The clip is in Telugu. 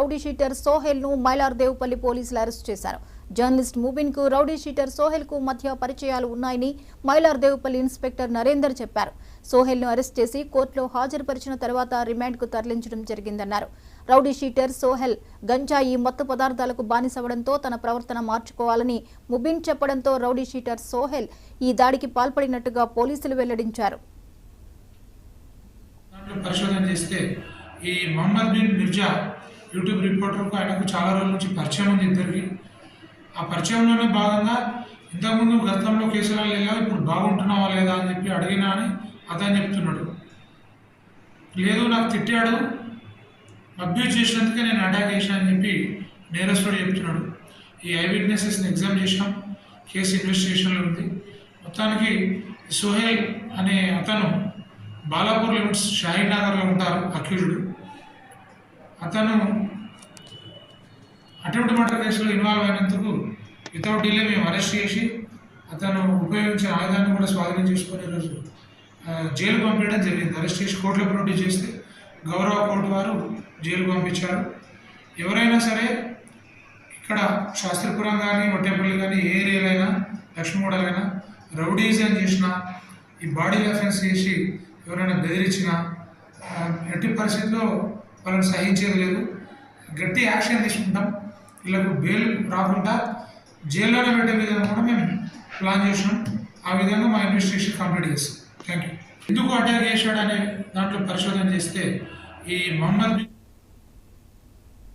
రౌడీ షీటర్ సోహెల్ ను మైలార్దేవ్పల్లి పోలీసులు అరెస్ట్ చేశారు. జర్నలిస్ట్ ముబిన్ కు రౌడీ షీటర్ సోహెల్ కు మధ్య పరిచయాలు ఉన్నాయని మైలార్దేవ్పల్లి ఇన్స్పెక్టర్ నరేందర్ చెప్పారు. సోహెల్ ను అరెస్ట్ చేసి కోర్టులో హాజరుపరిచిన తర్వాత రిమాండ్ కు తరలించడం జరిగిందన్నారు. రౌడీ షీటర్ సోహెల్ గంజాయి మత్తు పదార్థాలకు బానిసవడంతో తన ప్రవర్తన మార్చుకోవాలని ముబిన్ చెప్పడంతో రౌడీ షీటర్ సోహెల్ ఈ దాడికి పాల్పడినట్టుగా పోలీసులు వెల్లడించారు. పరిశోధన చేస్తే ఈ మొహమ్మద్ బిన్ మిర్జా యూట్యూబ్ రిపోర్టర్కు ఆయనకు చాలా రోజుల నుంచి పరిచయం ఉంది. ఇద్దరికి ఆ పరిచయంలోనే భాగంగా ఇంతకుముందు గతంలో కేసులలో వెళ్ళావు, ఇప్పుడు బాగుంటున్నావా లేదా అని చెప్పి అడిగినా అని అతను చెప్తున్నాడు. లేదు, నాకు తిట్టాడు, అబ్యూజ్ చేసినందుకే నేను అటాక్ చేసిన అని చెప్పి నేరస్తుడు చెప్తున్నాడు. ఈ ఐ విట్నెసెస్ని ఎగ్జామ్ చేసినాం, కేసు ఇన్వెస్టిగేషన్లో ఉంది. మొత్తానికి సోహెల్ అనే అతను బాలాపూర్ లిమిట్స్ షాహీన్ నగర్లో ఉంటారు అక్యూజ్డ్. అతను అటెంప్ట్ మర్డర్ కేసులో ఇన్వాల్వ్ అయినందుకు వితౌట్ డిలే మేము అరెస్ట్ చేసి అతను ఉపయోగించిన ఆయుధాన్ని కూడా స్వాధీనం చేసుకుని ఈరోజు జైలు పంపించడం జరిగింది. అరెస్ట్ చేసి కోర్టులో ప్రొడ్యూస్ చేస్తే గౌరవ కోర్టు వారు జైలు పంపించారు. ఎవరైనా సరే ఇక్కడ శాస్త్రిపురం కానీ వట్టేపల్లి కానీ ఏ ఏరియాలైనా లక్ష్మీగూడలైనా రౌడీజం చేసినా ఈ బాడీ అఫెన్స్ చేసి ఎవరైనా బెదిరించినా ఎట్టి పరిస్థితుల్లో వాళ్ళని సహించేది లేదు. గట్టి యాక్షన్ తీసుకుంటాం. వీళ్ళకు బెయిల్ రాకుండా జైల్లోనే పెట్టే విధంగా కూడా మేము ప్లాన్ చేసినాం. ఆ విధంగా మా ఇన్వెస్టిగేషన్ కంప్లీట్ చేస్తాం. Thank you. ఎందుకు అటాక్ చేశాడు అనే దాంట్లో పరిశోధన చేస్తే ఈ మొహమ్మద్